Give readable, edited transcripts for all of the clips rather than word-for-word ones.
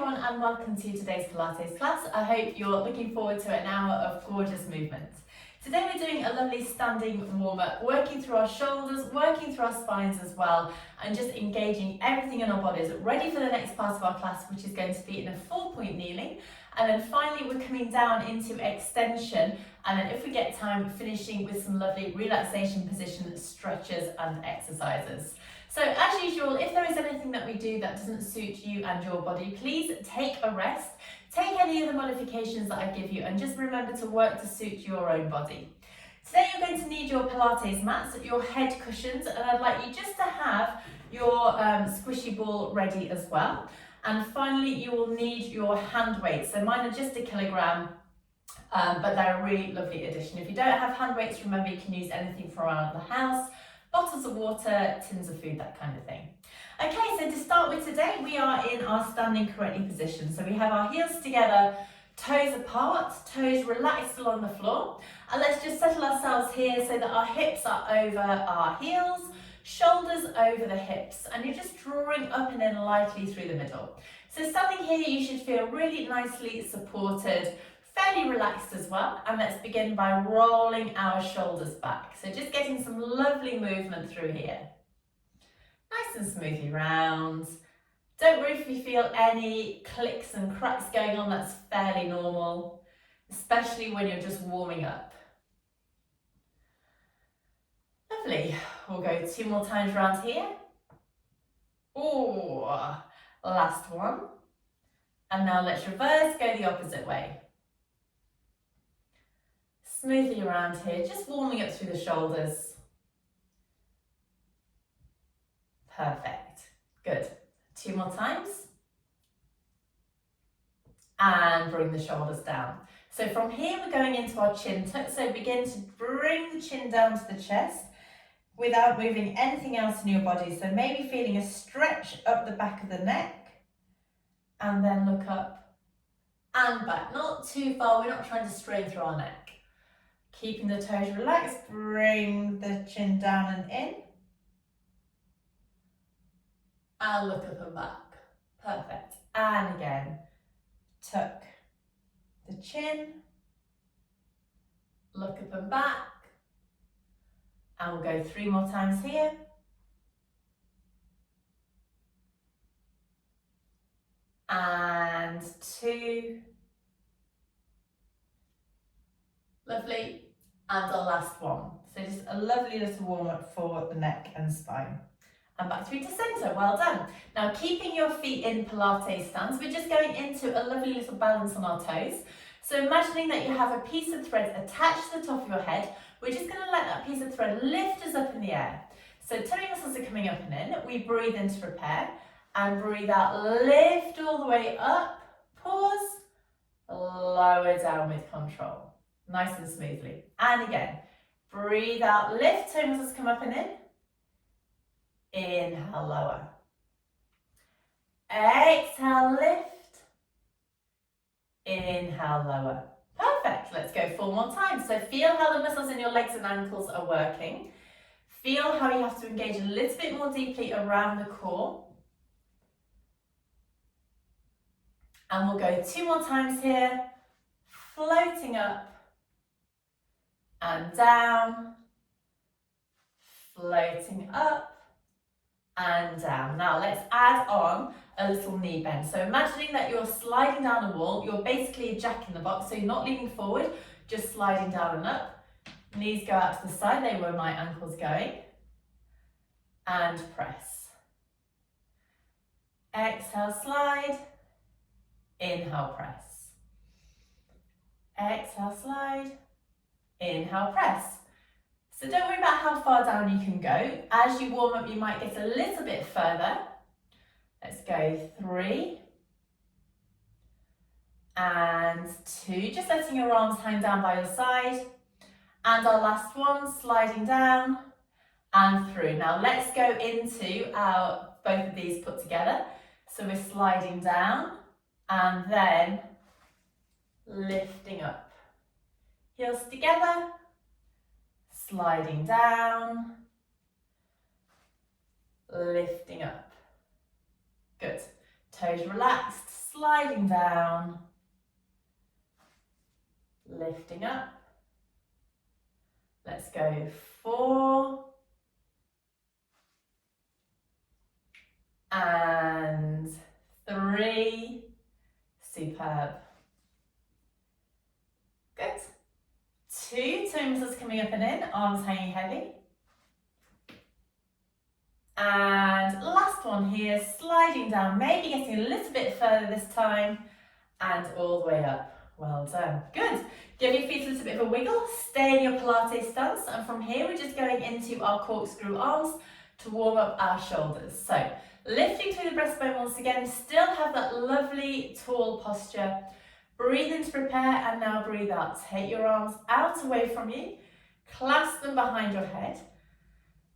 everyone and welcome to today's Pilates class. I hope you're looking forward to an hour of gorgeous movement. Today we're doing a lovely standing warm-up, working through our shoulders, working through our spines as well, and just engaging everything in our bodies, ready for the next part of our class, which is going to be in a 4-point kneeling. And then finally we're coming down into extension, and then if we get time, finishing with some lovely relaxation position stretches and exercises. So as usual, if there is anything that we do that doesn't suit you and your body, please take a rest, take any of the modifications that I give you, and just remember to work to suit your own body. Today you're going to need your Pilates mats, your head cushions, and I'd like you just to have your squishy ball ready as well. And finally, you will need your hand weights. So mine are just 1 kilogram, but they're a really lovely addition. If you don't have hand weights, remember you can use anything from around the house. Bottles of water, tins of food, that kind of thing. Okay, so to start with today, we are in our standing correctly position. So we have our heels together, toes apart, toes relaxed along the floor. And let's just settle ourselves here so that our hips are over our heels, shoulders over the hips, and you're just drawing up and in lightly through the middle. So standing here, you should feel really nicely supported, fairly relaxed as well, and let's begin by rolling our shoulders back. So just getting some lovely movement through here. Nice and smoothly round. Don't worry if you feel any clicks and cracks going on, that's fairly normal, especially when you're just warming up. Lovely. We'll go 2 more times around here. Oh, last one. And now let's reverse, go the opposite way. Smoothly around here, just warming up through the shoulders. Perfect. Good. 2 more times. And bring the shoulders down. So from here, we're going into our chin tuck. So begin to bring the chin down to the chest without moving anything else in your body. So maybe feeling a stretch up the back of the neck. And then look up and back. Not too far. We're not trying to strain through our neck. Keeping the toes relaxed, bring the chin down and in. And look up and back. Perfect. And again, tuck the chin, look up and back. And we'll go 3 more times here. And 2. Lovely. And our last one. So just a lovely little warm up for the neck and spine. And back through to centre, well done. Now keeping your feet in Pilates stance, we're just going into a lovely little balance on our toes. So imagining that you have a piece of thread attached to the top of your head, we're just going to let that piece of thread lift us up in the air. So tummy muscles are coming up and in, we breathe in to prepare, and breathe out, lift all the way up, pause, lower down with control. Nice and smoothly. And again, breathe out, lift, toe muscles come up and in. Inhale, lower. Exhale, lift. Inhale, lower. Perfect. Let's go 4 more times. So feel how the muscles in your legs and ankles are working. Feel how you have to engage a little bit more deeply around the core. And we'll go 2 more times here. Floating up. And down, floating up and down. Now let's add on a little knee bend. So imagining that you're sliding down a wall, you're basically a jack in the box, so you're not leaning forward, just sliding down and up. Knees go out to the side, they were my ankles going. And press. Exhale, slide. Inhale, press. Exhale, slide. Inhale, press. So don't worry about how far down you can go. As you warm up, you might get a little bit further. Let's go 3 and 2. Just letting your arms hang down by your side. And our last one, sliding down and through. Now let's go into our both of these put together. So we're sliding down and then lifting up. Heels together, sliding down, lifting up. Good. Toes relaxed, sliding down, lifting up. Let's go 4 and 3. Superb. Good. 2 toe muscles coming up and in, arms hanging heavy. And last one here, sliding down, maybe getting a little bit further this time, and all the way up. Well done. Good. Give your feet a little bit of a wiggle, stay in your Pilates stance, and from here we're just going into our corkscrew arms to warm up our shoulders. So lifting through the breastbone once again, still have that lovely tall posture. Breathe in to prepare, and now breathe out. Take your arms out away from you, clasp them behind your head.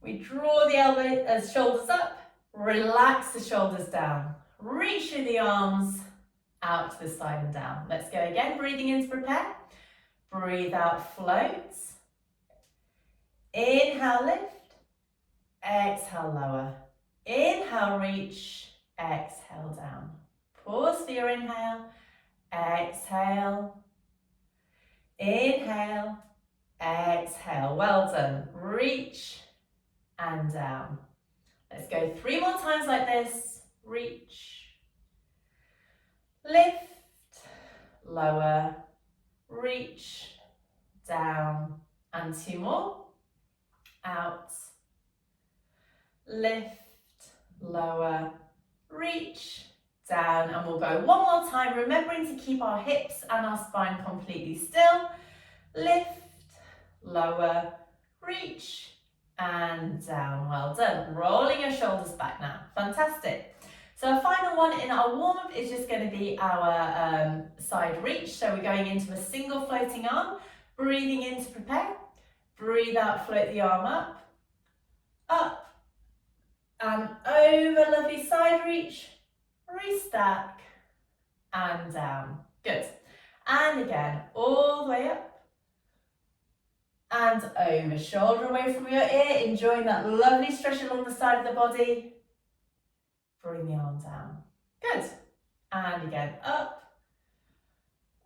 We draw the shoulders up, relax the shoulders down. Reach through the arms, out to the side and down. Let's go again, breathing in to prepare. Breathe out, float. Inhale, lift. Exhale, lower. Inhale, reach. Exhale, down. Pause for your inhale. Exhale. Inhale. Exhale. Well done. Reach and down. Let's go 3 more times like this. Reach. Lift. Lower. Reach. Down. And 2 more. Out. Lift. Lower. Reach. Down. And we'll go 1 more time, remembering to keep our hips and our spine completely still. Lift. Lower. Reach. And down. Well done. Rolling your shoulders back now. Fantastic. So our final one in our warm-up is just going to be our side reach. So we're going into a single floating arm. Breathing in to prepare. Breathe out, float the arm up. Up. And over. Lovely side reach. Restack. And down. Good. And again, all the way up. And over, shoulder away from your ear, enjoying that lovely stretch along the side of the body. Bring the arm down. Good. And again, up.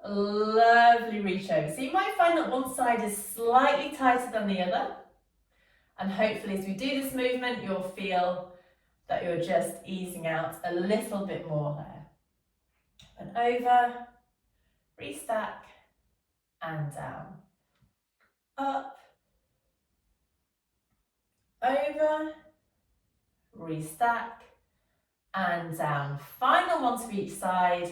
Lovely reach over. So you might find that one side is slightly tighter than the other. And hopefully as we do this movement, you'll feel that you're just easing out a little bit more there. And over, restack, and down. Up, over, restack, and down. Final one to each side.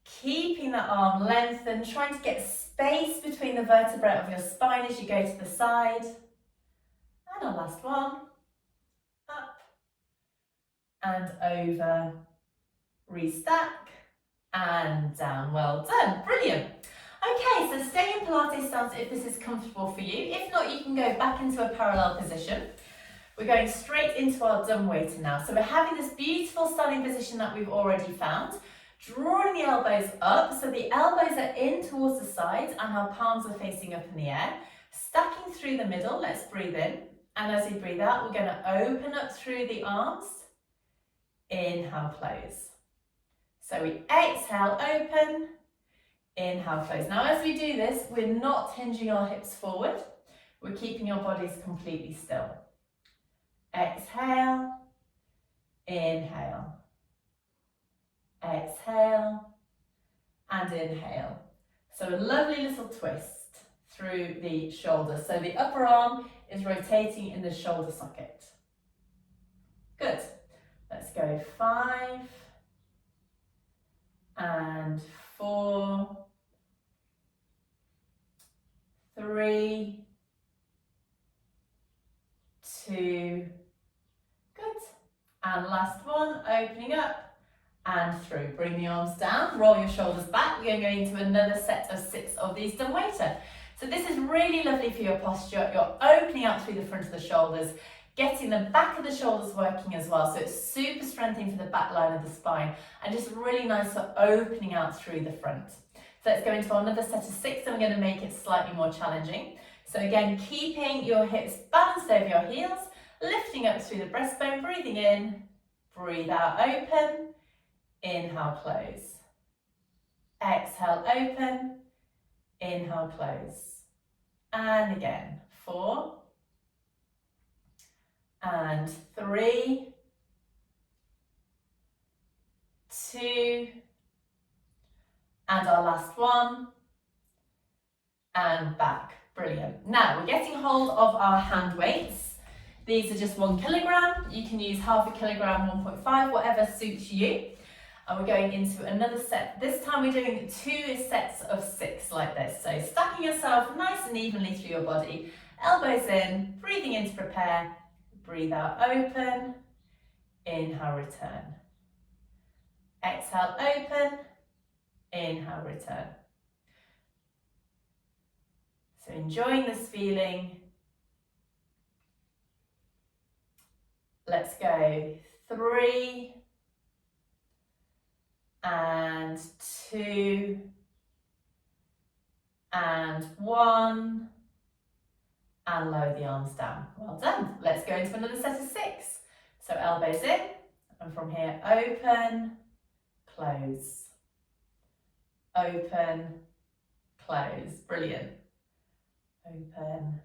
Keeping the arm lengthened, trying to get space between the vertebrae of your spine as you go to the side. And our last one. Up, and over, restack, and down. Well done. Brilliant. Okay, so stay in Pilates stance if this is comfortable for you. If not, you can go back into a parallel position. We're going straight into our dumbwaiter now. So we're having this beautiful standing position that we've already found. Drawing the elbows up, so the elbows are in towards the sides and our palms are facing up in the air. Stacking through the middle, let's breathe in. And as we breathe out, we're going to open up through the arms. Inhale, close. So we exhale, open. Inhale, close. Now as we do this, we're not hinging our hips forward. We're keeping our bodies completely still. Exhale, inhale. Exhale, and inhale. So a lovely little twist through the shoulder. So the upper arm is rotating in the shoulder socket. Good. Let's go 5 and 4, 3, 2, good. And last one, opening up and through. Bring the arms down, roll your shoulders back. We're going into another set of 6 of these dumbwaiter. So this is really lovely for your posture. You're opening out through the front of the shoulders, getting the back of the shoulders working as well. So it's super strengthening for the back line of the spine and just really nice for opening out through the front. So let's go into another set of 6 and we're going to make it slightly more challenging. So again, keeping your hips balanced over your heels, lifting up through the breastbone, breathing in, breathe out, open. Inhale, close. Exhale, open. Inhale, close. And again, 4 and 3, 2, and our last one, and back. Brilliant. Now we're getting hold of our hand weights. These are just 1 kilogram. You can use half a kilogram, 1.5, whatever suits you. And we're going into another set. This time we're doing 2 sets of 6 like this. So stacking yourself nice and evenly through your body. Elbows in, breathing in to prepare. Breathe out, open. Inhale, return. Exhale, open. Inhale, return. So enjoying this feeling. Let's go 3 and 2 and 1, and lower the arms down. Well done. Let's go into another set of 6. So elbows in, and from here open, close, open, close. Brilliant. Open,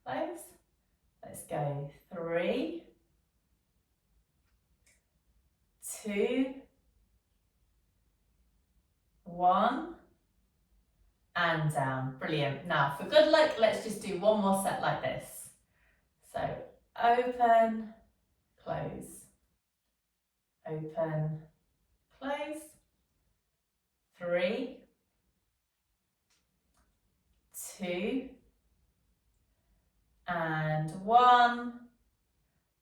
close. Let's go 3, 2, 1, and down. Brilliant. Now for good luck, let's just do one more set like this. So open, close, open, close. 3, 2, and 1,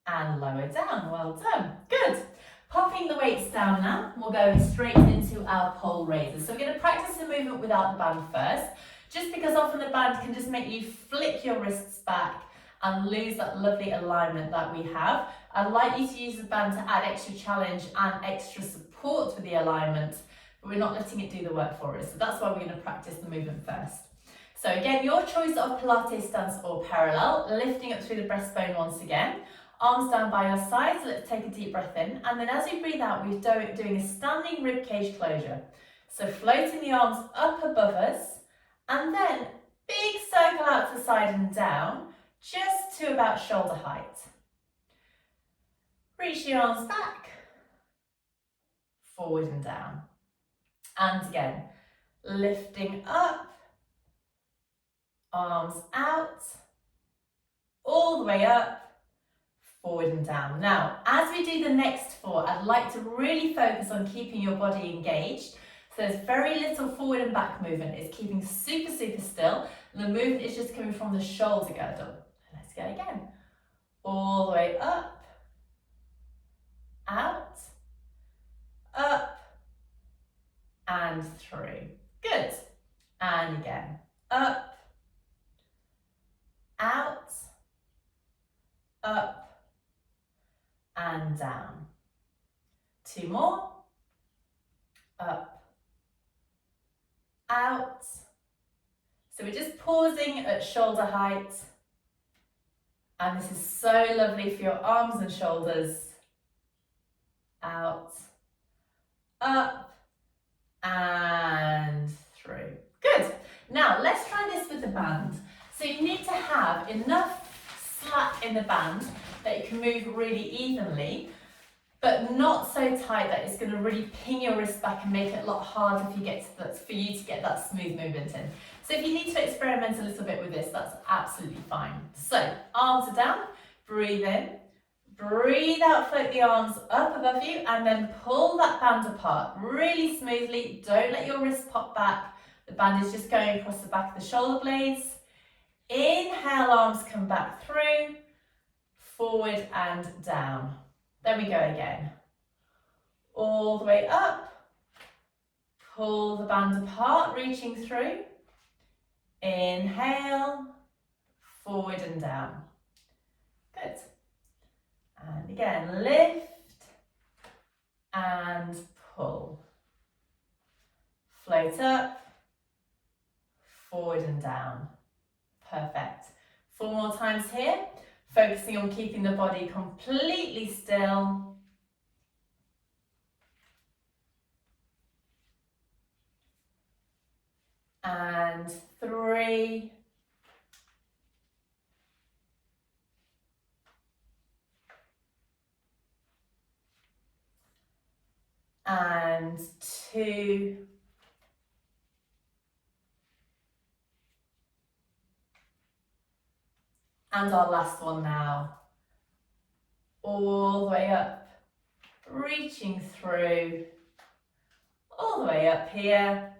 and lower down. Well done. Good. Popping the weights down now, we'll go straight into our pole raises. So we're going to practice the movement without the band first, just because often the band can just make you flick your wrists back and lose that lovely alignment that we have. I'd like you to use the band to add extra challenge and extra support for the alignment, but we're not letting it do the work for us. So that's why we're going to practice the movement first. So again, your choice of Pilates stance or parallel, lifting up through the breastbone once again. Arms down by your sides, let's take a deep breath in, and then as we breathe out, we're doing a standing rib cage closure. So floating the arms up above us, and then big circle out to side and down, just to about shoulder height. Reach the arms back, forward and down. And again, lifting up, arms out, all the way up, forward and down. Now, as we do the next 4, I'd like to really focus on keeping your body engaged. So there's very little forward and back movement. It's keeping super, super still. And the movement is just coming from the shoulder girdle. Let's go again. All the way up, out, up, and through. Good. And again, up, out, up, and down. 2 more. Up, out. So we're just pausing at shoulder height. And this is so lovely for your arms and shoulders. Out, up, and through. Good. Now let's try this with the band. So you need to have enough slack in the band that you can move really evenly, but not so tight that it's going to really ping your wrist back and make it a lot harder for you to get that smooth movement in. So if you need to experiment a little bit with this, that's absolutely fine. So arms are down, breathe in, breathe out, float the arms up above you, and then pull that band apart really smoothly. Don't let your wrist pop back. The band is just going across the back of the shoulder blades. Inhale, arms come back through, forward and down. Then we go again. All the way up, pull the band apart, reaching through. Inhale, forward and down. Good. And again, lift and pull. Float up, forward and down. Perfect. 4 more times here, focusing on keeping the body completely still. and 3, and 2, and our last one now, all the way up, reaching through, all the way up here,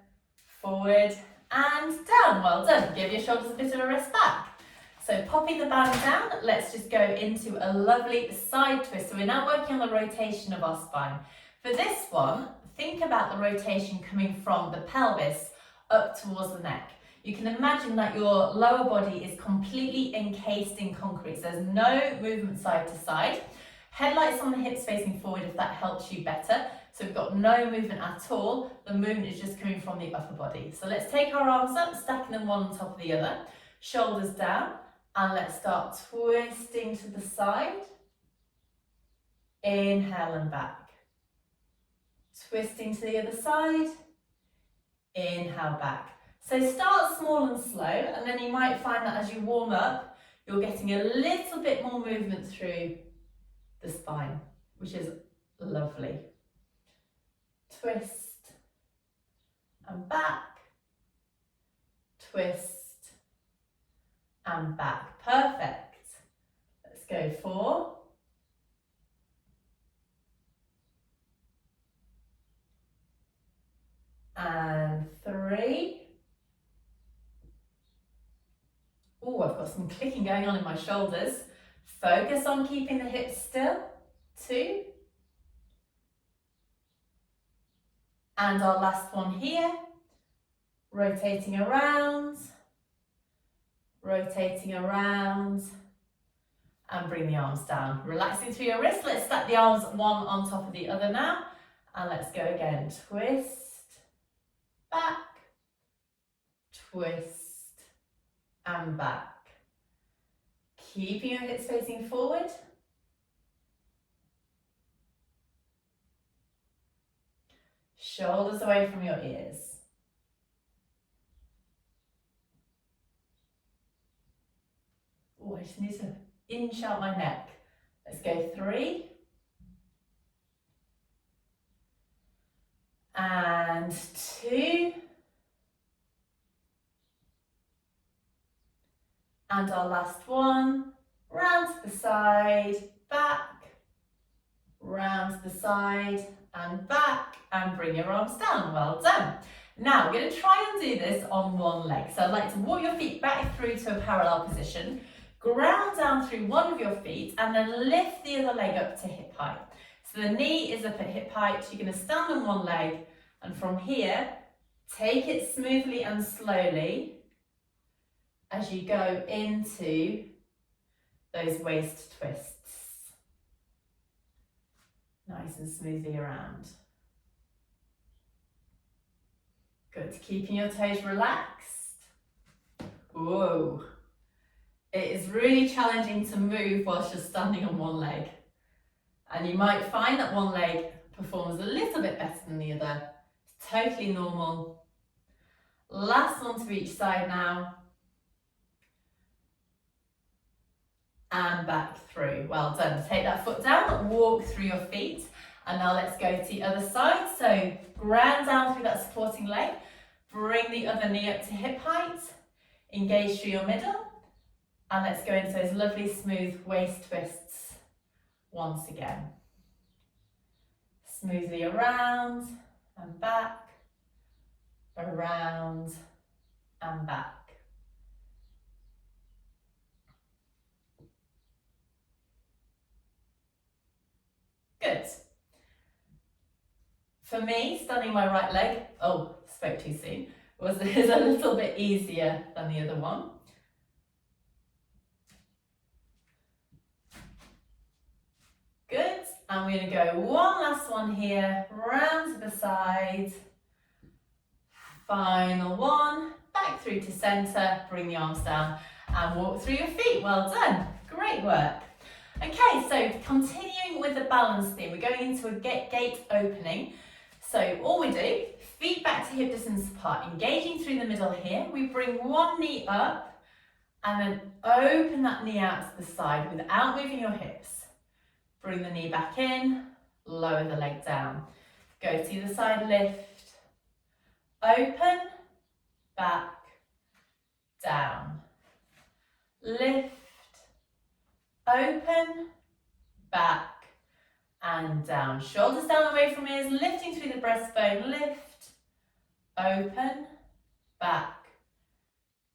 forward and down. Well done. Give your shoulders a bit of a rest back. So popping the band down, let's just go into a lovely side twist. So we're now working on the rotation of our spine. For this one, think about the rotation coming from the pelvis up towards the neck. You can imagine that your lower body is completely encased in concrete. So there's no movement side to side. Headlights on the hips facing forward if that helps you better. So we've got no movement at all. The movement is just coming from the upper body. So let's take our arms up, stacking them one on top of the other. Shoulders down, and let's start twisting to the side. Inhale and back. Twisting to the other side. Inhale back. So start small and slow, and then you might find that as you warm up, you're getting a little bit more movement through the spine, which is lovely. Twist and back, twist and back. Perfect. Let's go 4, and 3. Oh, I've got some clicking going on in my shoulders. Focus on keeping the hips still. 2. And our last one here. Rotating around, and bring the arms down. Relaxing through your wrists. Let's stack the arms one on top of the other now. And let's go again. Twist, back, twist, and back. Keeping your hips facing forward. Shoulders away from your ears. Oh, I just need to inch out my neck. Let's go 3. And 2. And our last one. Round to the side, back, round to the side, and back, and bring your arms down. Well done. Now we're going to try and do this on one leg. So I'd like to walk your feet back through to a parallel position, ground down through one of your feet, and then lift the other leg up to hip height. So the knee is up at hip height. You're going to stand on one leg, and from here, take it smoothly and slowly as you go into those waist twists. Nice and smoothly around. Good, keeping your toes relaxed. Whoa. It is really challenging to move whilst you're standing on one leg. And you might find that one leg performs a little bit better than the other. It's totally normal. Last one to each side now. And back through. Well done. Take that foot down, walk through your feet. And now let's go to the other side. So ground down through that supporting leg. Bring the other knee up to hip height. Engage through your middle. And let's go into those lovely smooth waist twists once again. Smoothly around and back, around and back. Good. For me, standing my right leg, spoke too soon, is a little bit easier than the other one. Good, and we're going to go one last one here, round to the side. Final one, back through to centre, bring the arms down and walk through your feet. Well done, great work. Okay, so continuing with the balance theme, we're going into a gate opening. So all we do, feet back to to hip distance apart, engaging through the middle here. We bring one knee up and then open that knee out to the side without moving your hips. Bring the knee back in, lower the leg down. Go to the side, lift, open, back, down. Lift, open, back, and down. Shoulders down away from ears, lifting through the breastbone. Lift, open, back,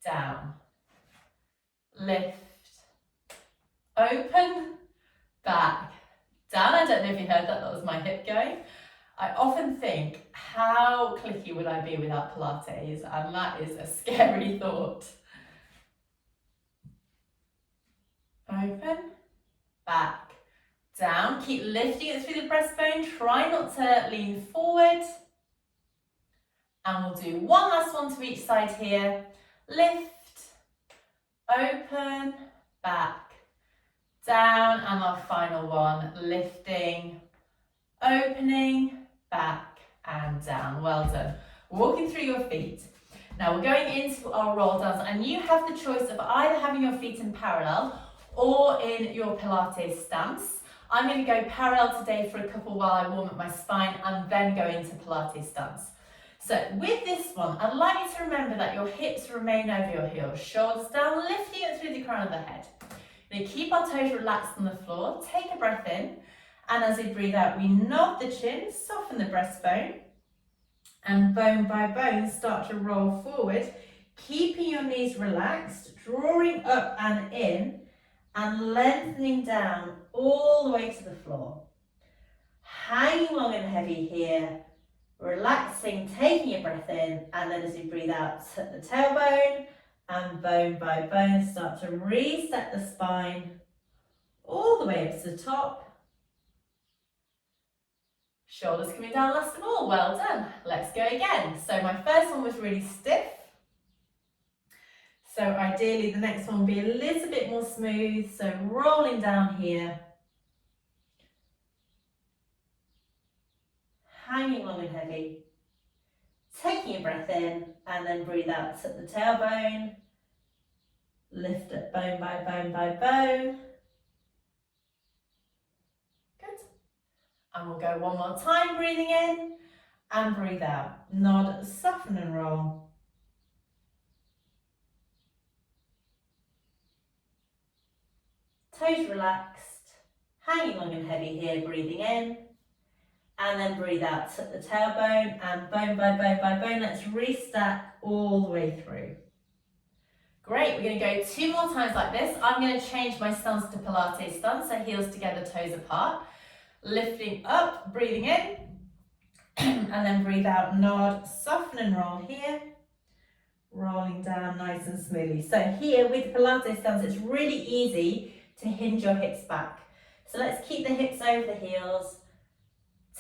down. Lift, open, back, down. I don't know if you heard that, that was my hip going. I often think, how clicky would I be without Pilates? And that is a scary thought. Open, back, down. Keep lifting it through the breastbone. Try not to lean forward. And we'll do one last one to each side here. Lift, open, back, down. And our final one, lifting, opening, back and down. Well done. Walking through your feet. Now we're going into our roll downs, and you have the choice of either having your feet in parallel or in your Pilates stance. I'm going to go parallel today for a couple while I warm up my spine and then go into Pilates stance. So with this one, I'd like you to remember that your hips remain over your heels, shoulders down, lifting it through the crown of the head. Now keep our toes relaxed on the floor, take a breath in, and as we breathe out, we nod the chin, soften the breastbone, and bone by bone start to roll forward, keeping your knees relaxed, drawing up and in, and lengthening down all the way to the floor. Hanging long and heavy here, relaxing, taking a breath in, and then as we breathe out, tuck the tailbone, and bone by bone start to reset the spine all the way up to the top. Shoulders coming down last of all, well done. Let's go again. So my first one was really stiff. So ideally the next one will be a little bit more smooth. So rolling down here. Hanging long and heavy. Taking a breath in and then breathe out, tuck the tailbone. Lift up bone by bone by bone. And we'll go one more time, breathing in and breathe out. Nod, soften and roll. Toes relaxed, hanging long and heavy here, breathing in. And then breathe out, tuck the tailbone and bone by bone by bone. Let's restack all the way through. Great, we're going to go 2 more times like this. I'm going to change my stance to Pilates stance, so heels together, toes apart. Lifting up, breathing in, and then breathe out, nod, soften and roll here, rolling down nice and smoothly. So here with Pilates stance, it's really easy to hinge your hips back. So let's keep the hips over the heels,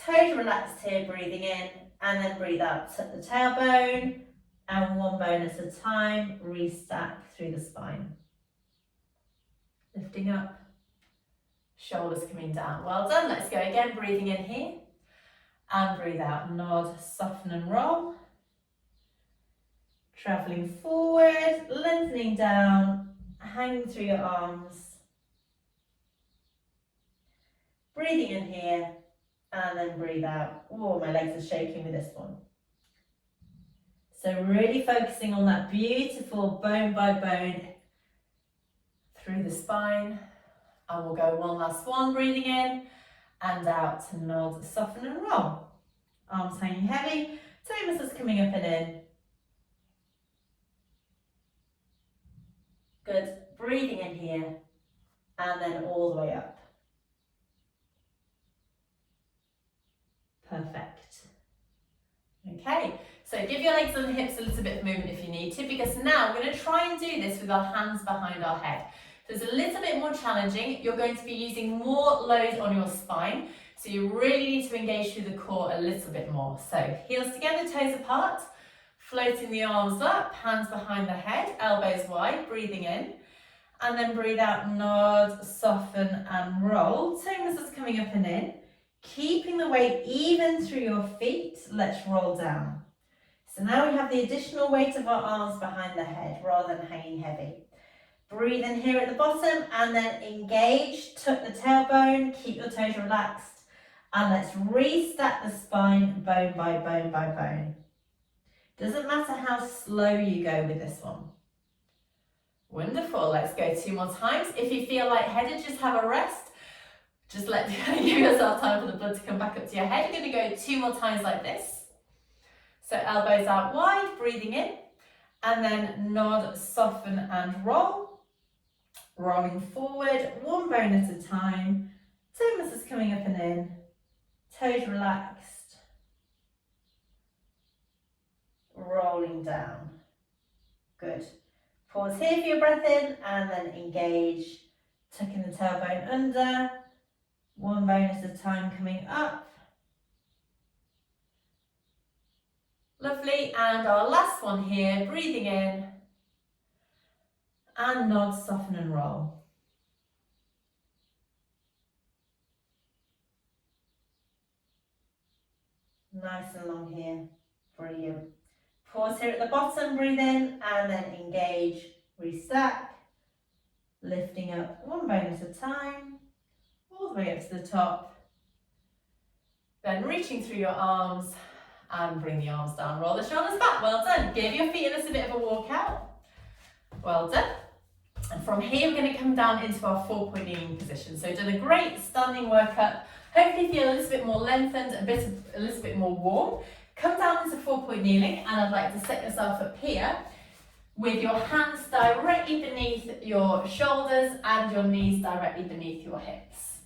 toes relaxed here, breathing in, and then breathe out, tuck the tailbone, and one bone at a time, restack through the spine. Lifting up. Shoulders coming down. Well done. Let's go again. Breathing in here and breathe out. Nod, soften and roll. Traveling forward, lengthening down, hanging through your arms. Breathing in here and then breathe out. Oh, my legs are shaking with this one. So really focusing on that beautiful bone by bone through the spine. And we'll go one last one, breathing in and out to nod, soften and roll. Arms hanging heavy, toe muscles coming up and in. Good, breathing in here and then all the way up. Perfect. Okay, so give your legs and the hips a little bit of movement if you need to, because now we're going to try and do this with our hands behind our head. So it's a little bit more challenging. You're going to be using more load on your spine, so you really need to engage through the core a little bit more. So heels together, toes apart, floating the arms up, hands behind the head, elbows wide, breathing in, and then breathe out, nod, soften and roll. Toe muscles coming up and in, keeping the weight even through your feet. Let's roll down. So now we have the additional weight of our arms behind the head rather than hanging heavy. Breathe in here at the bottom and then engage, tuck the tailbone, keep your toes relaxed, and let's restack the spine bone by bone by bone. Doesn't matter how slow you go with this one. Wonderful, let's go 2 more times. If you feel lightheaded, just have a rest. Just give yourself time for the blood to come back up to your head. You're going to go 2 more times like this. So elbows out wide, breathing in, and then nod, soften and roll. Rolling forward, one bone at a time, toe muscles coming up and in, toes relaxed, rolling down. Good. Pause here for your breath in and then engage, tucking the tailbone under, one bone at a time coming up. Lovely, and our last one here, breathing in, and nod, soften and roll. Nice and long here, brilliant. Pause here at the bottom, breathe in and then engage, restack, lifting up one bone at a time, all the way up to the top. Then reaching through your arms and bring the arms down, roll the shoulders back, well done. Give your feet a little bit of a walk out, well done. And from here, we're going to come down into our 4-point kneeling position. So done a great standing workup. Hopefully feel a little bit more lengthened, a little bit more warm. Come down into 4-point kneeling, and I'd like to set yourself up here with your hands directly beneath your shoulders and your knees directly beneath your hips.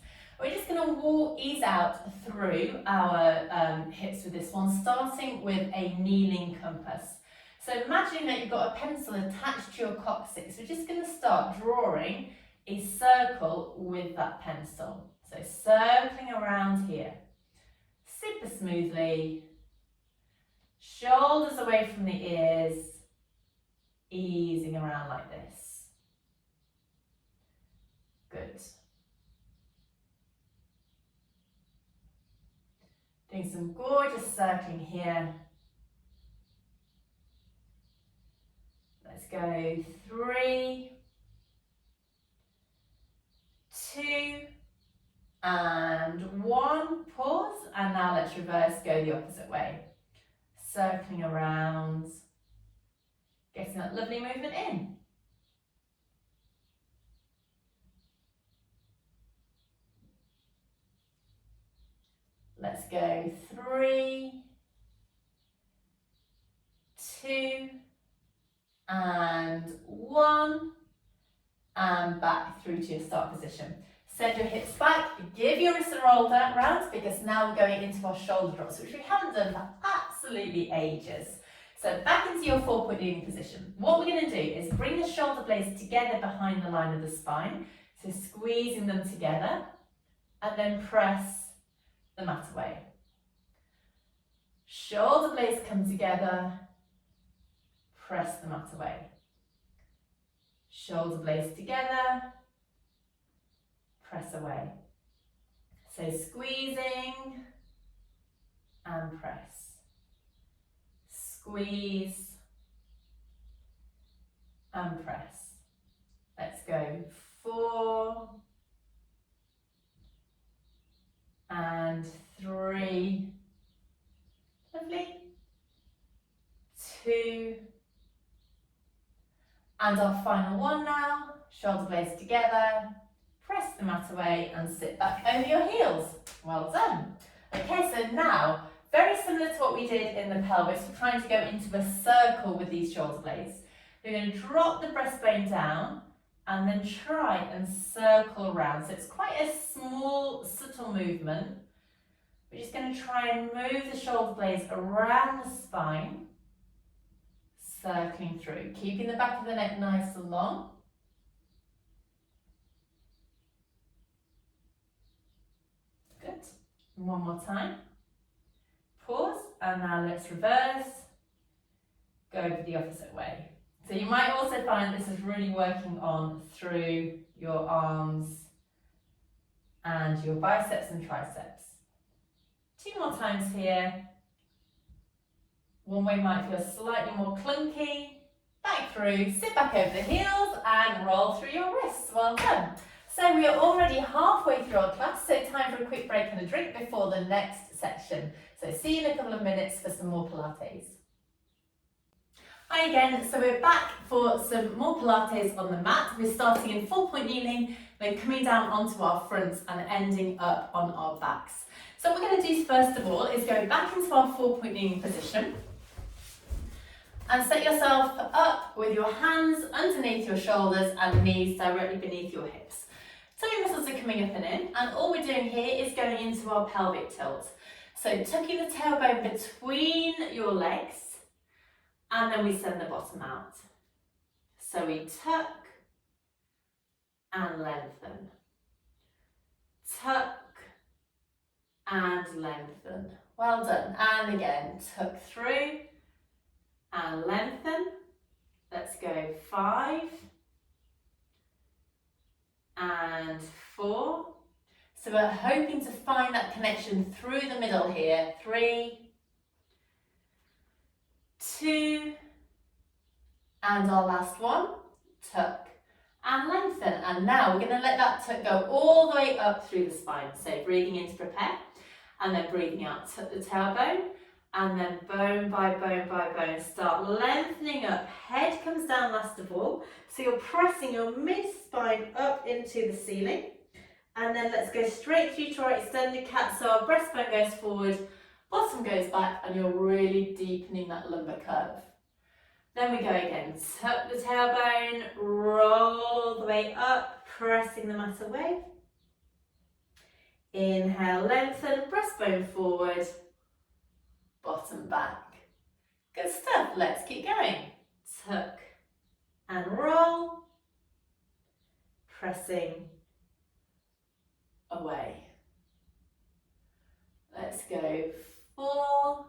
We're just going to ease out through our hips with this one, starting with a kneeling compass. So imagine that you've got a pencil attached to your coccyx. We're just going to start drawing a circle with that pencil. So circling around here, super smoothly, shoulders away from the ears, easing around like this. Good. Doing some gorgeous circling here. Let's go 3, 2, and 1. Pause, and now let's reverse, go the opposite way. Circling around, getting that lovely movement in. Let's go 3, 2, and 1, and back through to your start position. Send your hips back, give your wrists a roll down round, because now we're going into our shoulder drops, which we haven't done for absolutely ages. So back into your 4-point kneeling position. What we're going to do is bring the shoulder blades together behind the line of the spine, so squeezing them together, and then press the mat away. Shoulder blades come together, press the mat away. Shoulder blades together, press away. So squeezing and press. Squeeze and press. Let's go 4 and 3. Lovely. 2. And our final one now, shoulder blades together, press the mat away and sit back over your heels. Well done. Okay, so now, very similar to what we did in the pelvis, we're trying to go into a circle with these shoulder blades. We're going to drop the breastbone down and then try and circle around. So it's quite a small, subtle movement. We're just going to try and move the shoulder blades around the spine, circling through, keeping the back of the neck nice and long. Good. One more time. Pause, and now let's reverse. Go the opposite way. So you might also find this is really working on through your arms and your biceps and triceps. 2 more times here. One way might feel slightly more clunky. Back through, sit back over the heels and roll through your wrists. Well done. So we are already halfway through our class, so time for a quick break and a drink before the next section. So see you in a couple of minutes for some more Pilates. Hi again, so we're back for some more Pilates on the mat. We're starting in 4-point kneeling, then coming down onto our fronts and ending up on our backs. So what we're going to do first of all is go back into our 4-point kneeling position and set yourself up with your hands underneath your shoulders and knees directly beneath your hips. Tummy muscles are coming up and in, and all we're doing here is going into our pelvic tilt. So tucking the tailbone between your legs, and then we send the bottom out. So we tuck and lengthen. Tuck and lengthen. Well done. And again, tuck through and lengthen. Let's go 5 and 4. So we're hoping to find that connection through the middle here. 3, 2, and our last one, tuck and lengthen. And now we're going to let that tuck go all the way up through the spine. So breathing in to prepare, and then breathing out, tuck the tailbone, and then bone by bone by bone, start lengthening up. Head comes down last of all, so you're pressing your mid-spine up into the ceiling. And then let's go straight through to our extended cat, so our breastbone goes forward, bottom goes back, and you're really deepening that lumbar curve. Then we go again, tuck the tailbone, roll all the way up, pressing the mat away. Inhale, lengthen, breastbone forward, bottom back. Good stuff, let's keep going. Tuck and roll, pressing away. Let's go 4,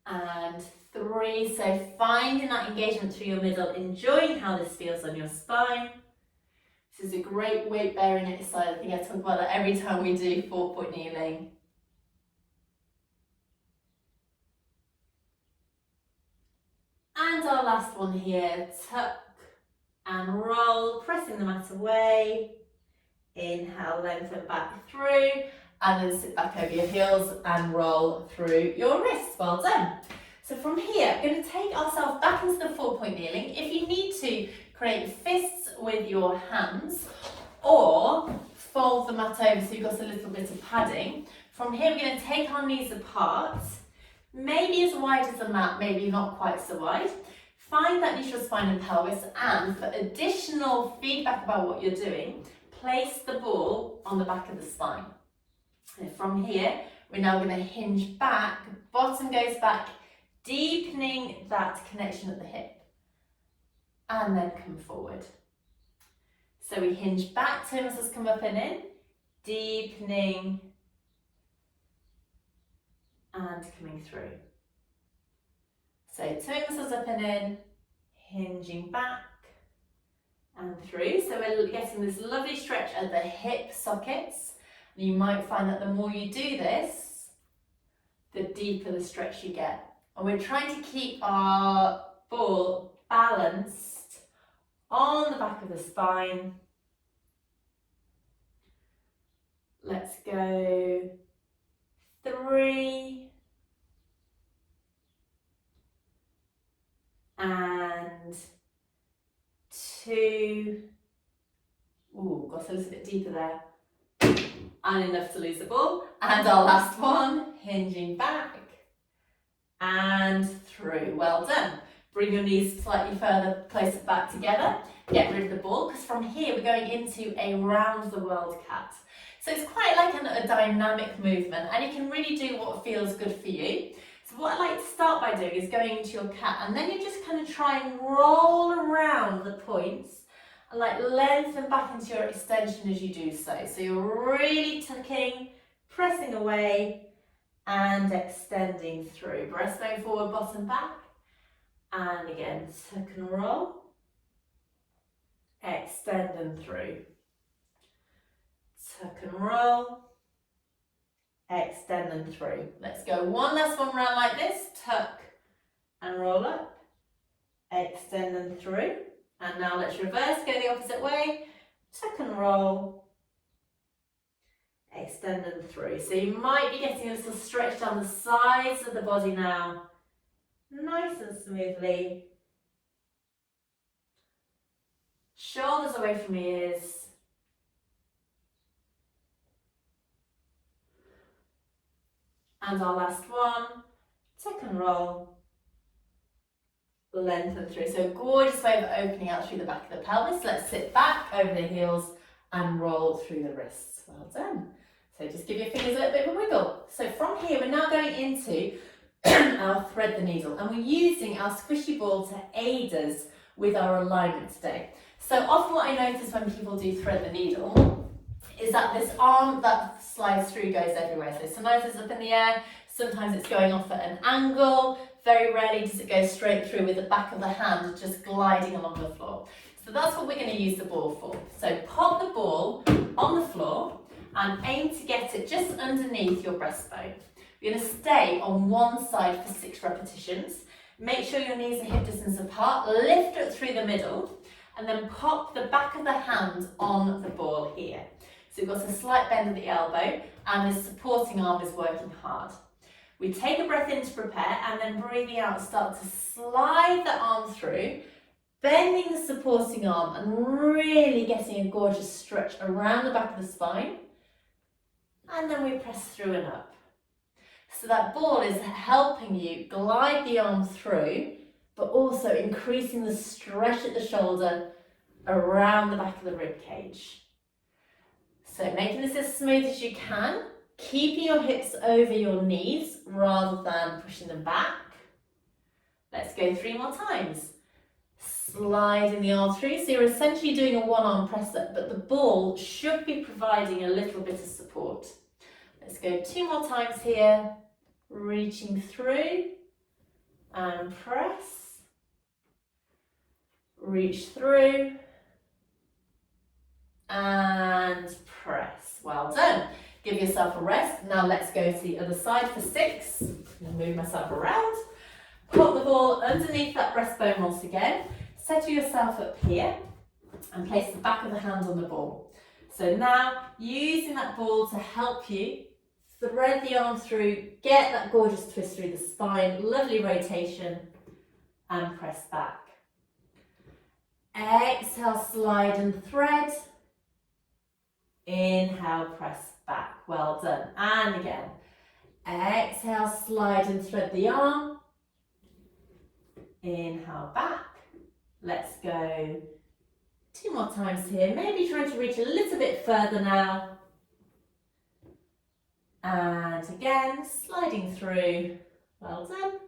and 3. So finding that engagement through your middle, enjoying how this feels on your spine. This is a great weight bearing exercise. I think I talk about that every time we do 4-point kneeling. And our last one here, tuck and roll, pressing the mat away. Inhale, lengthen back through, and then sit back over your heels and roll through your wrists. Well done. So from here, we're going to take ourselves back into the 4-point kneeling. If you need to, create fists with your hands, or fold the mat over so you've got a little bit of padding. From here, we're going to take our knees apart, maybe as wide as the mat, maybe not quite so wide. Find that neutral spine and pelvis, and for additional feedback about what you're doing, place the ball on the back of the spine. And from here, we're now going to hinge back, bottom goes back, deepening that connection at the hip, and then come forward. So we hinge back, toe muscles come up and in, deepening and coming through. So toe muscles up and in, hinging back and through. So we're getting this lovely stretch at the hip sockets. And you might find that the more you do this, the deeper the stretch you get. And we're trying to keep our ball balanced on the back of the spine. Let's go 3 and 2. Ooh, got a little bit deeper there. And enough to lose the ball. And our last one, hinging back and through. Well done. Bring your knees slightly further, closer back together. Get rid of the ball, because from here we're going into a round the world cat. So it's quite like a dynamic movement, and you can really do what feels good for you. So what I like to start by doing is going into your cat, and then you just kind of try and roll around the points and like lengthen back into your extension as you do so. So you're really tucking, pressing away and extending through. Breastbone forward, bottom back. And again, tuck and roll. Extend and through. tuck and roll, extend and through. Let's go one last one round like this, tuck and roll up, extend and through. And now let's reverse, go the opposite way, tuck and roll, extend and through. So you might be getting a little stretch down the sides of the body now, nice and smoothly. Shoulders away from ears. And our last one, tuck and roll, lengthen through. So gorgeous way of opening out through the back of the pelvis. Let's sit back over the heels and roll through the wrists. Well done. So just give your fingers a little bit of a wiggle. So from here, we're now going into our thread the needle, and we're using our squishy ball to aid us with our alignment today. So often what I notice when people do thread the needle is that this arm that slides through goes everywhere. So sometimes it's up in the air, sometimes it's going off at an angle. Very rarely does it go straight through with the back of the hand just gliding along the floor. So that's what we're going to use the ball for. So pop the ball on the floor and aim to get it just underneath your breastbone. We're going to stay on one side for 6 repetitions. Make sure your knees are hip distance apart, lift up through the middle, and then pop the back of the hand on the ball here. So we've got a slight bend at the elbow, and this supporting arm is working hard. We take a breath in to prepare, and then breathing out, start to slide the arm through, bending the supporting arm and really getting a gorgeous stretch around the back of the spine. And then we press through and up. So that ball is helping you glide the arm through, but also increasing the stretch at the shoulder around the back of the rib cage. So making this as smooth as you can, keeping your hips over your knees rather than pushing them back. Let's go 3 more times. Sliding the arm through, so you're essentially doing a one-arm press up, but the ball should be providing a little bit of support. Let's go 2 more times here, reaching through and press, reach through and press. Well done. Give yourself a rest. Now let's go to the other side for 6. I'm going to move myself around. Put the ball underneath that breastbone once again. Settle yourself up here and place the back of the hand on the ball. So now using that ball to help you thread the arm through, get that gorgeous twist through the spine, lovely rotation, and press back. Exhale, slide and thread. Inhale, press back. Well done. And again. Exhale, slide and thread the arm. Inhale, back. Let's go 2 more times here. Maybe trying to reach a little bit further now. And again, sliding through. Well done.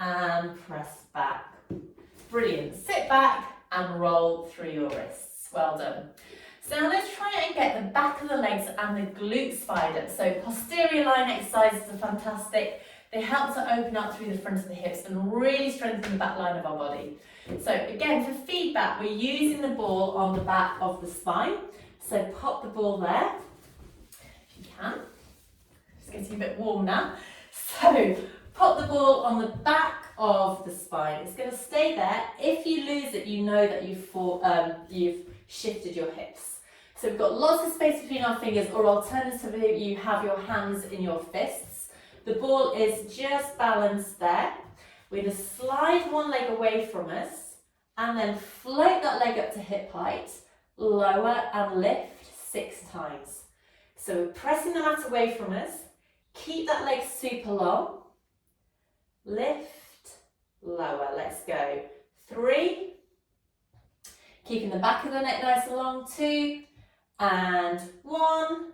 And press back. Brilliant. Sit back and roll through your wrists. Well done. So now let's try and get the back of the legs and the glutes fired up. So posterior line exercises are fantastic. They help to open up through the front of the hips and really strengthen the back line of our body. So again, for feedback, we're using the ball on the back of the spine. So pop the ball there, if you can. It's getting a bit warm now. So pop the ball on the back of the spine. It's going to stay there. If you lose it, you know that you've shifted your hips. So we've got lots of space between our fingers, or alternatively, you have your hands in your fists. The ball is just balanced there. We're going to slide one leg away from us and then float that leg up to hip height, lower and lift 6 times. So we're pressing the mat away from us. Keep that leg super long. Lift, lower. Let's go. 3. Keeping the back of the neck nice and long. 2 and 1.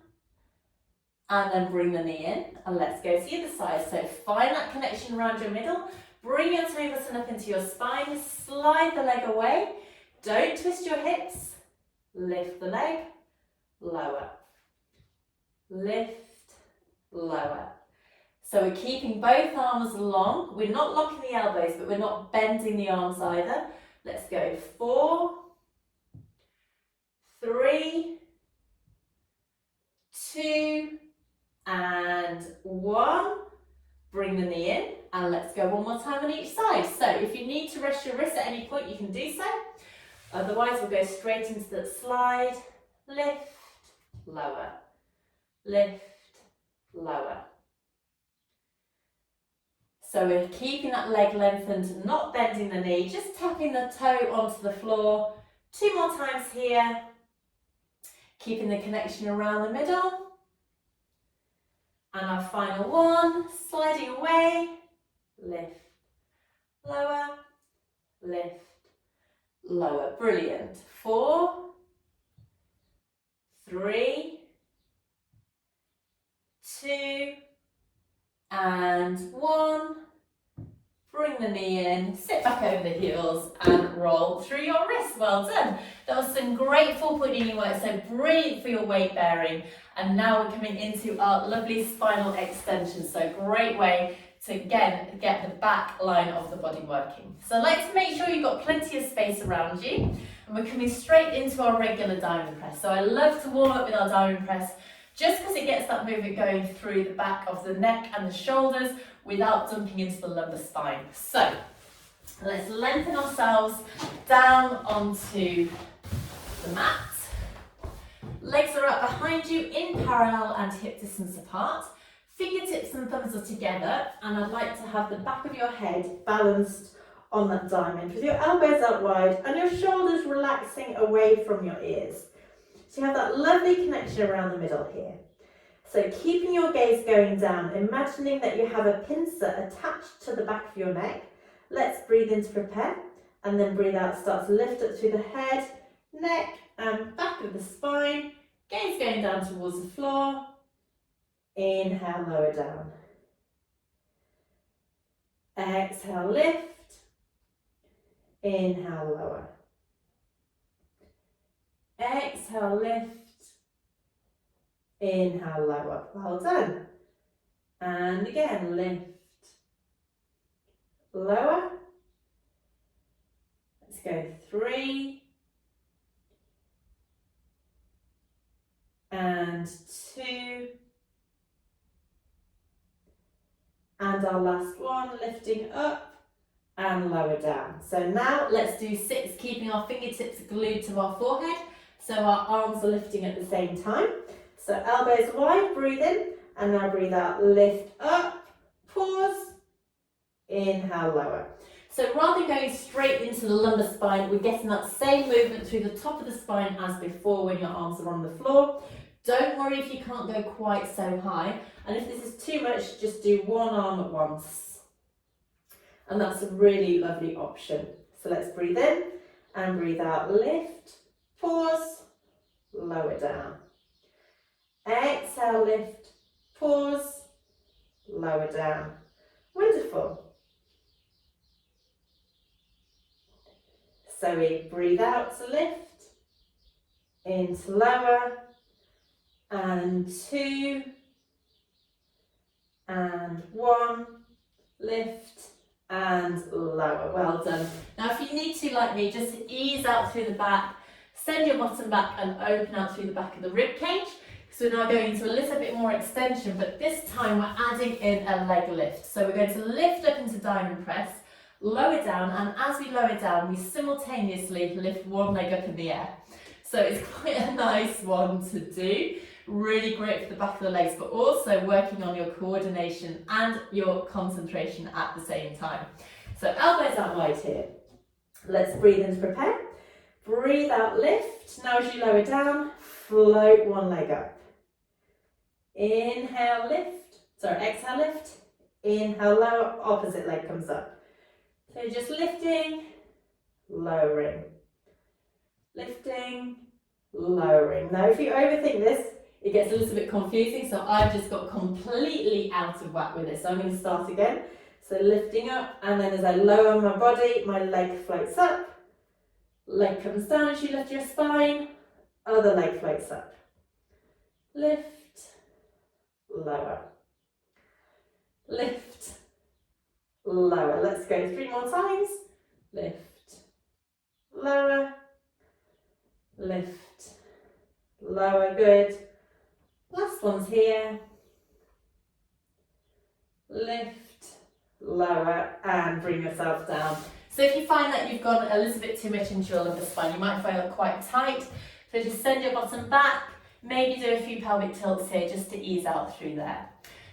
And then bring the knee in. And let's go to the other side. So find that connection around your middle. Bring your toe button up into your spine. Slide the leg away. Don't twist your hips. Lift the leg. Lower. Lift. Lower. So we're keeping both arms long. We're not locking the elbows, but we're not bending the arms either. Let's go. 4, 3, 2, and 1. Bring the knee in, and let's go one more time on each side. So if you need to rest your wrist at any point, you can do so. Otherwise, we'll go straight into the slide, lift, lower, lift, lower. So we're keeping that leg lengthened, not bending the knee, just tapping the toe onto the floor. 2 more times here, keeping the connection around the middle. And our final one, sliding away, lift, lower, lift, lower. Brilliant. 4, 3, 2, and 1. Bring the knee in, sit back over the heels and roll through your wrists. Well done. That was some great full body knee work, so brilliant for your weight bearing. And now we're coming into our lovely spinal extension. So great way to again get the back line of the body working. So let's make sure you've got plenty of space around you. And we're coming straight into our regular diamond press. So I love to warm up with our diamond press just because it gets that movement going through the back of the neck and the shoulders without dumping into the lumbar spine. So let's lengthen ourselves down onto the mat. Legs are up behind you in parallel and hip distance apart. Fingertips and thumbs are together, and I'd like to have the back of your head balanced on that diamond with your elbows out wide and your shoulders relaxing away from your ears. So you have that lovely connection around the middle here. So keeping your gaze going down, imagining that you have a pincer attached to the back of your neck. Let's breathe in to prepare, and then breathe out. Start to lift up through the head, neck, and back of the spine. Gaze going down towards the floor. Inhale, lower down. Exhale, lift. Inhale, lower. Exhale, lift. Inhale, lower. Well done. And again, lift. Lower. Let's go 3. And 2. And our last one, lifting up and lower down. So now let's do 6, keeping our fingertips glued to our forehead. So our arms are lifting at the same time. So elbows wide, breathe in, and now breathe out, lift up, pause, inhale, lower. So rather than going straight into the lumbar spine, we're getting that same movement through the top of the spine as before when your arms are on the floor. Don't worry if you can't go quite so high. And if this is too much, just do one arm at once. And that's a really lovely option. So let's breathe in and breathe out, lift, pause, lower down. Exhale, lift, pause, lower down. Wonderful. So we breathe out to lift, in to lower, and 2, and 1, lift, and lower. Well done. Now if you need to, like me, just ease out through the back, send your bottom back and open out through the back of the rib cage. So we're now going into a little bit more extension, but this time we're adding in a leg lift. So we're going to lift up into diamond press, lower down, and as we lower down, we simultaneously lift one leg up in the air. So it's quite a nice one to do. Really great for the back of the legs, but also working on your coordination and your concentration at the same time. So elbows out wide here. Let's breathe in to prepare. Breathe out, lift. Now as you lower down, float one leg up. Inhale, lift. Sorry, exhale, lift. Inhale, lower, opposite leg comes up. So just lifting, lowering. Lifting, lowering. Now if you overthink this, it gets a little bit confusing, so I've just got completely out of whack with this. So I'm going to start again. So lifting up, and then as I lower my body, my leg floats up. Leg comes down as you lift your spine. Other leg floats up. Lift, lower. Lift, lower. Let's go 3 more times. Lift, lower. Lift, lower. Good. Last one's here. Lift, lower, and bring yourself down. So if you find that you've gone a little bit too much into your lumbar spine, you might feel it quite tight. So just send your bottom back, maybe do a few pelvic tilts here just to ease out through there.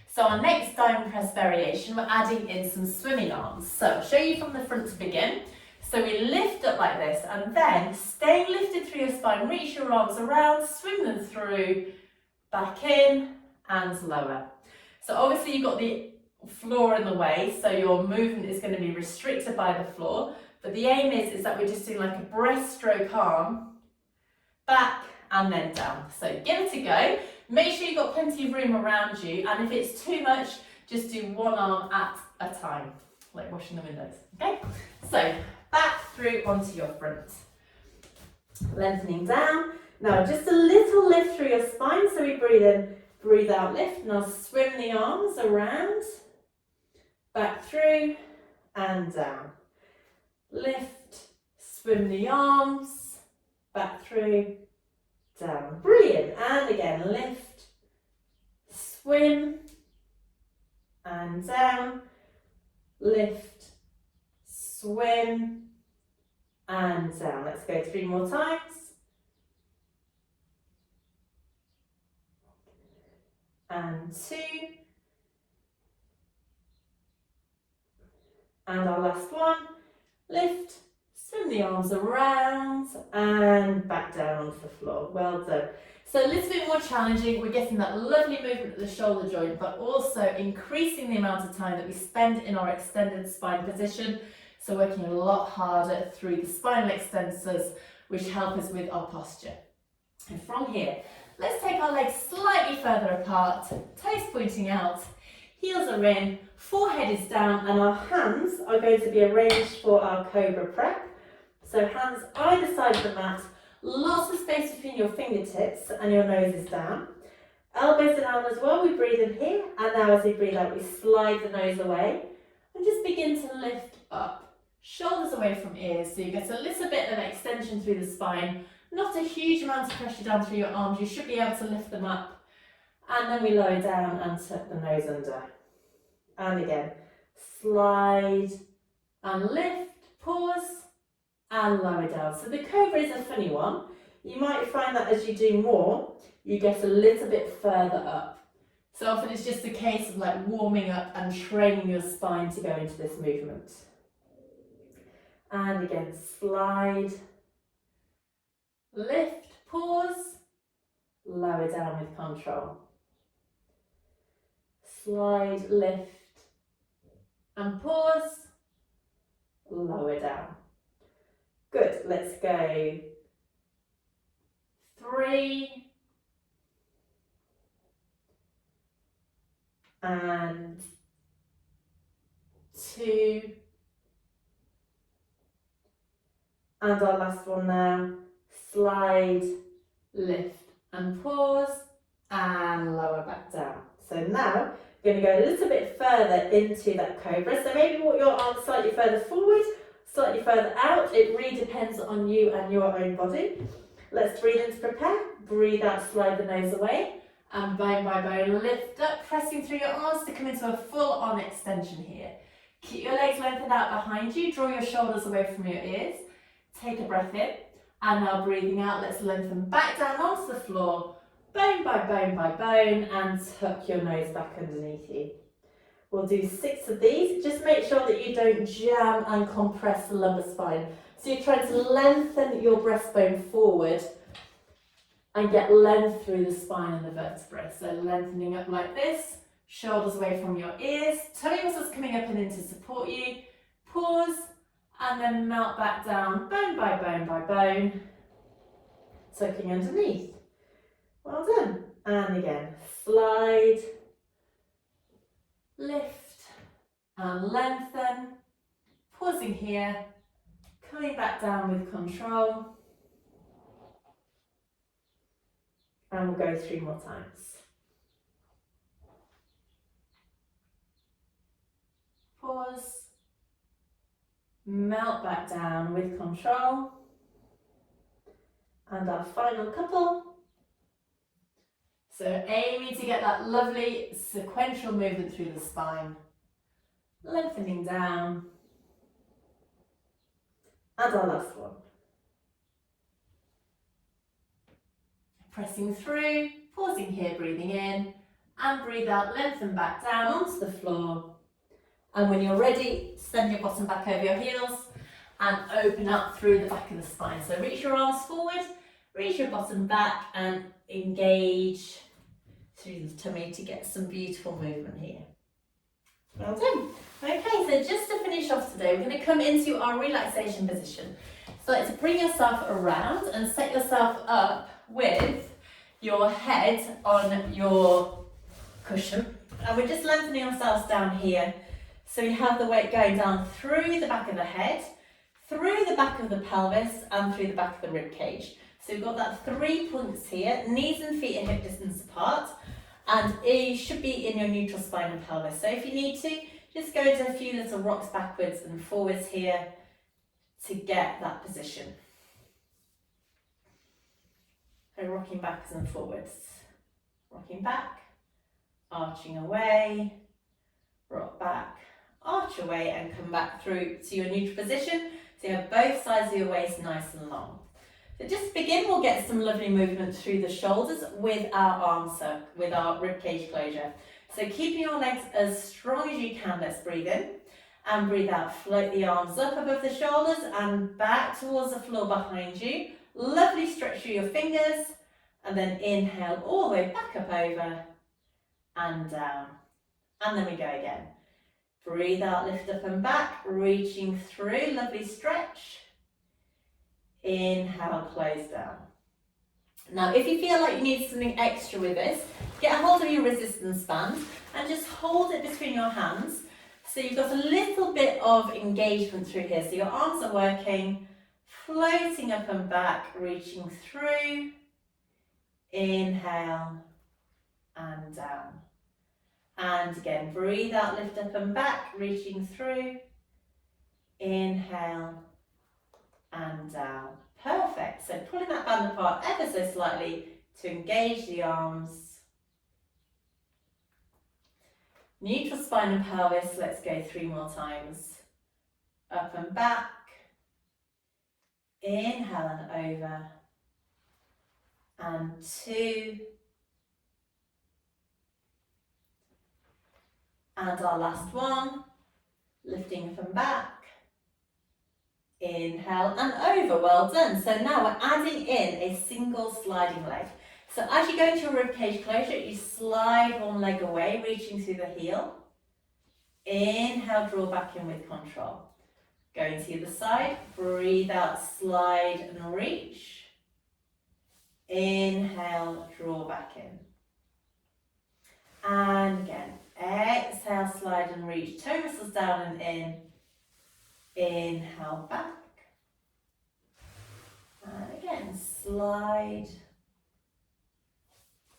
So our next diamond press variation, we're adding in some swimming arms. So I'll show you from the front to begin. So we lift up like this, and then staying lifted through your spine, reach your arms around, swing them through, back in and lower. So obviously you've got the floor in the way, so your movement is going to be restricted by the floor, but the aim is that we're just doing like a breaststroke arm, back and then down. So give it a go. Make sure you've got plenty of room around you, and if it's too much, just do one arm at a time, like washing the windows, okay? So back through onto your front. Lengthening down. Now just a little lift through your spine, so we breathe in, breathe out, lift. Now swim the arms around, back through and down. Lift, swim the arms, back through, down. Brilliant. And again, lift, swim and down, lift, swim and down. Let's go 3 more times. And 2. And our last one, lift, swim the arms around and back down onto the floor. Well done. So a little bit more challenging. We're getting that lovely movement at the shoulder joint, but also increasing the amount of time that we spend in our extended spine position. So working a lot harder through the spinal extensors, which help us with our posture. And from here, let's take our legs slightly further apart, toes pointing out, heels are in, forehead is down, and our hands are going to be arranged for our cobra prep. So hands either side of the mat, lots of space between your fingertips and your nose is down. Elbows are down as well, we breathe in here, and now as we breathe out, we slide the nose away and just begin to lift up. Shoulders away from ears, so you get a little bit of extension through the spine, not a huge amount of pressure down through your arms, you should be able to lift them up. And then we lower down and tuck the nose under. And again, slide and lift, pause and lower down. So the cobra is a funny one. You might find that as you do more, you get a little bit further up. So often it's just a case of like warming up and training your spine to go into this movement. And again, slide, lift, pause, lower down with control. Slide, lift, and pause, lower down. Good, let's go 3, and 2, and our last one now, slide, lift and pause and lower back down. So now we're going to go a little bit further into that cobra. So maybe walk your arms slightly further forward, slightly further out. It really depends on you and your own body. Let's breathe in to prepare. Breathe out, slide the nose away. And bone by bone, lift up, pressing through your arms to come into a full-on extension here. Keep your legs lengthened out behind you. Draw your shoulders away from your ears. Take a breath in. And now breathing out, let's lengthen back down onto the floor, bone by bone by bone, and tuck your nose back underneath you. We'll do 6 of these. Just make sure that you don't jam and compress the lumbar spine. So you're trying to lengthen your breastbone forward and get length through the spine and the vertebrae. So lengthening up like this, shoulders away from your ears, tummy muscles coming up and in to support you. Pause. And then melt back down, bone by bone by bone, tucking underneath. Well done. And again, slide, lift and lengthen, pausing here, coming back down with control. And we'll go 3 more times. Pause. Melt back down with control. And our final couple. So aiming to get that lovely sequential movement through the spine. Lengthening down. And our last one. Pressing through, pausing here, breathing in, and breathe out, lengthen back down onto the floor. And when you're ready, send your bottom back over your heels and open up through the back of the spine. So reach your arms forward, reach your bottom back and engage through the tummy to get some beautiful movement here. Well done. Okay, so just to finish off today, we're going to come into our relaxation position. So like to bring yourself around and set yourself up with your head on your cushion. And we're just lengthening ourselves down here. So we have the weight going down through the back of the head, through the back of the pelvis and through the back of the rib cage. So we've got that 3 points here, knees and feet are hip distance apart. And you should be in your neutral spine and pelvis. So if you need to, just go into a few little rocks backwards and forwards here to get that position. So rocking backwards and forwards. Rocking back, arching away, rock back, arch away and come back through to your neutral position. So you have both sides of your waist nice and long. So just to begin, we'll get some lovely movement through the shoulders with our arms up, with our rib cage closure. So keeping your legs as strong as you can, let's breathe in and breathe out. Float the arms up above the shoulders and back towards the floor behind you. Lovely stretch through your fingers and then inhale all the way back up over and down. And then we go again. Breathe out, lift up and back, reaching through, lovely stretch. Inhale, close down. Now, if you feel like you need something extra with this, get a hold of your resistance band and just hold it between your hands. So you've got a little bit of engagement through here. So your arms are working, floating up and back, reaching through. Inhale and down. And again, breathe out, lift up and back, reaching through. Inhale and down. Perfect. So pulling that band apart ever so slightly to engage the arms. Neutral spine and pelvis. Let's go 3 more times. Up and back. Inhale and over. And 2. And our last one. Lifting up and back. Inhale and over, well done. So now we're adding in a single sliding leg. So as you go into your rib cage closure, you slide one leg away, reaching through the heel. Inhale, draw back in with control. Going to the other side, breathe out, slide and reach. Inhale, draw back in. And again, exhale, slide and reach. Toe muscles down and in. Inhale back. And again, slide.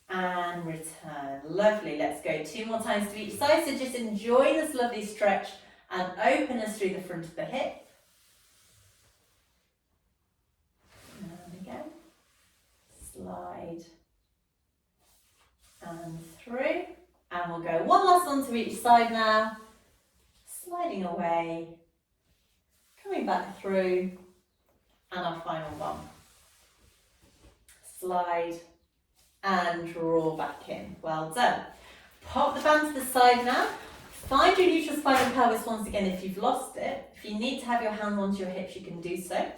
And return. Lovely. Let's go 2 more times to each side. So just enjoy this lovely stretch and open us through the front of the hip. And again, slide and through. And we'll go one last one to each side now. Sliding away, coming back through, and our final one. Slide and draw back in. Well done. Pop the band to the side now. Find your neutral spine and pelvis once again if you've lost it. If you need to have your hands onto your hips, you can do so.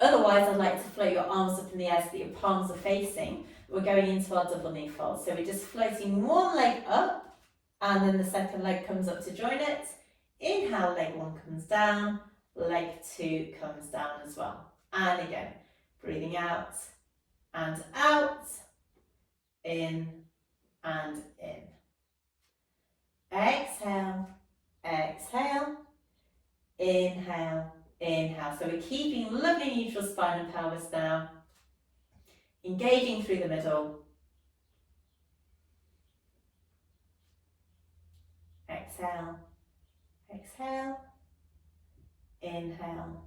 Otherwise, I'd like to float your arms up in the air so that your palms are facing. We're going into our double knee fold. So we're just floating one leg up and then the second leg comes up to join it. Inhale, leg 1 comes down, leg 2 comes down as well. And again, breathing out and out, in and in. Exhale, exhale, inhale, inhale. So we're keeping lovely neutral spine and pelvis now. Engaging through the middle. Exhale, exhale, inhale,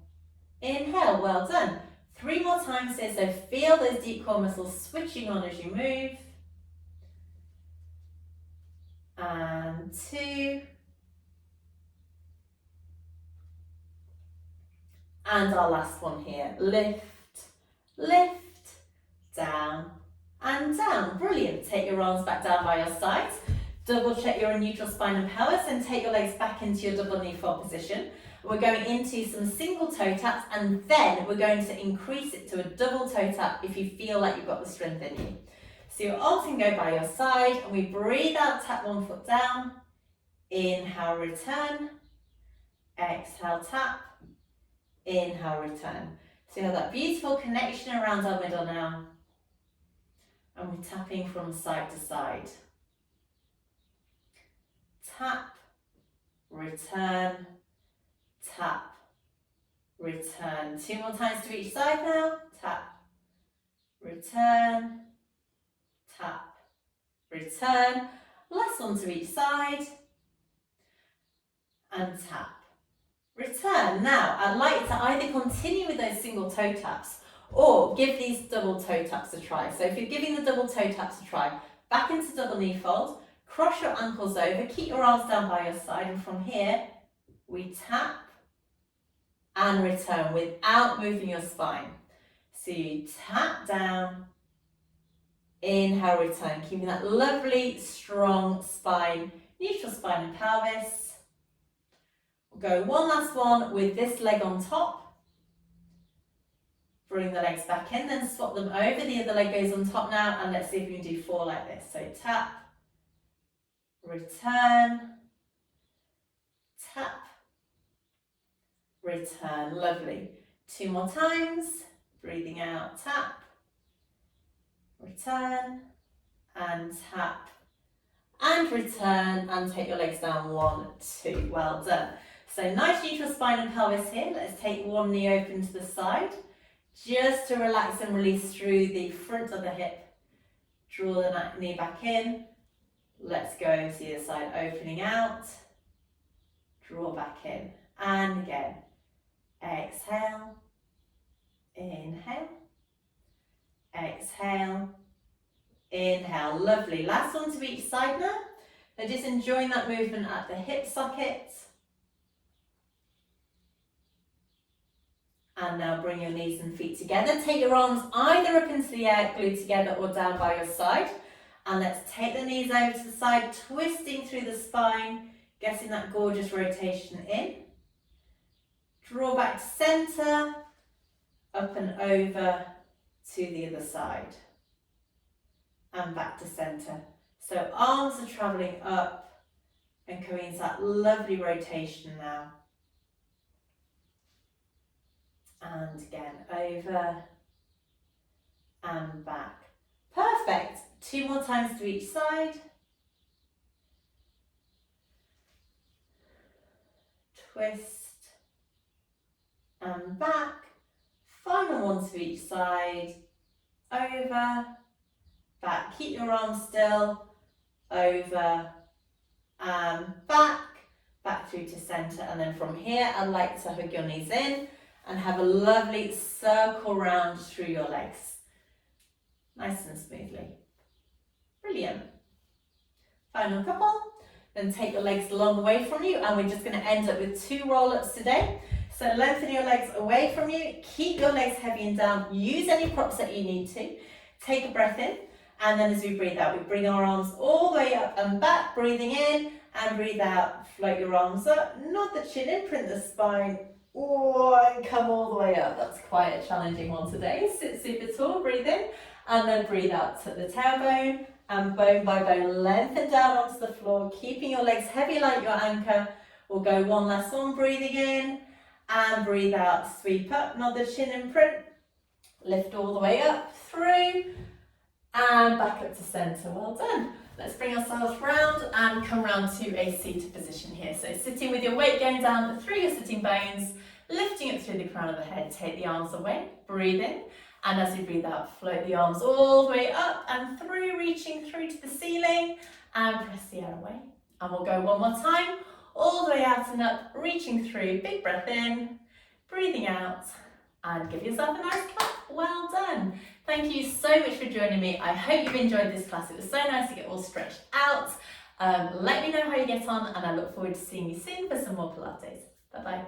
inhale. Well done. 3 more times here. So feel those deep core muscles switching on as you move. and 2. And our last one here, lift, lift, down and down. Brilliant. Take your arms back down by your sides. Double check you're in neutral spine and pelvis and take your legs back into your double knee fold position. We're going into some single toe taps and then we're going to increase it to a double toe tap if you feel like you've got the strength in you. So your arms can go by your side and we breathe out, tap one foot down. Inhale, return. Exhale, tap. Inhale, return. So you have that beautiful connection around our middle now. And we're tapping from side to side. Tap, return, tap, return. 2 more times to each side now. Tap, return, tap, return. Last one to each side. And tap, return. Now, I'd like to either continue with those single toe taps or give these double toe taps a try. So if you're giving the double toe taps a try, back into double knee fold, cross your ankles over, keep your arms down by your side, and from here, we tap and return without moving your spine. So you tap down, inhale, return, keeping that lovely, strong spine, neutral spine and pelvis. We'll go one last one with this leg on top. Bring the legs back in, then swap them over. The other leg goes on top now, and let's see if we can do 4 like this. So tap, return, tap, return. Lovely. 2 more times. Breathing out, tap, return, and tap, and return, and take your legs down. 1, 2. Well done. So nice neutral spine and pelvis here. Let's take one knee open to the side, just to relax and release through the front of the hip. Draw the knee back in. Let's go to the other side, opening out. Draw back in. And again. Exhale. Inhale. Exhale. Inhale. Lovely. Last one to each side now. So just enjoying that movement at the hip socket. And now bring your knees and feet together. Take your arms either up into the air, glued together, or down by your side. And let's take the knees over to the side, twisting through the spine, getting that gorgeous rotation in. Draw back to centre, up and over to the other side. And back to centre. So arms are travelling up and coming into that lovely rotation now. And again, over and back. Perfect. 2 more times to each side. Twist and back. Final one to each side. Over, back. Keep your arms still. Over and back. Back through to centre. And then from here, I'd like to hug your knees in and have a lovely circle round through your legs. Nice and smoothly. Brilliant. Final couple. Then take your legs long away from you, and we're just going to end up with 2 roll-ups today. So lengthen your legs away from you. Keep your legs heavy and down. Use any props that you need to. Take a breath in, and then as we breathe out, we bring our arms all the way up and back. Breathing in and breathe out. Float your arms up. Nod the chin in, print the spine. And come all the way up. That's quite a challenging one today. Sit super tall, breathe in, and then breathe out to the tailbone, and bone by bone, lengthen down onto the floor, keeping your legs heavy like your anchor. We'll go one last one, breathing in, and breathe out, sweep up, nod the chin in, print, lift all the way up, through, and back up to centre. Well done. Let's bring ourselves round and come round to a seated position here. So sitting with your weight going down through your sitting bones, lifting up through the crown of the head, take the arms away, breathe in, and as you breathe out, float the arms all the way up and through, reaching through to the ceiling, and press the air away. And we'll go one more time, all the way out and up, reaching through, big breath in, breathing out, and give yourself a nice clap. Well done. Thank you so much for joining me. I hope you've enjoyed this class. It was so nice to get all stretched out. Let me know how you get on, and I look forward to seeing you soon for some more Pilates. Bye bye.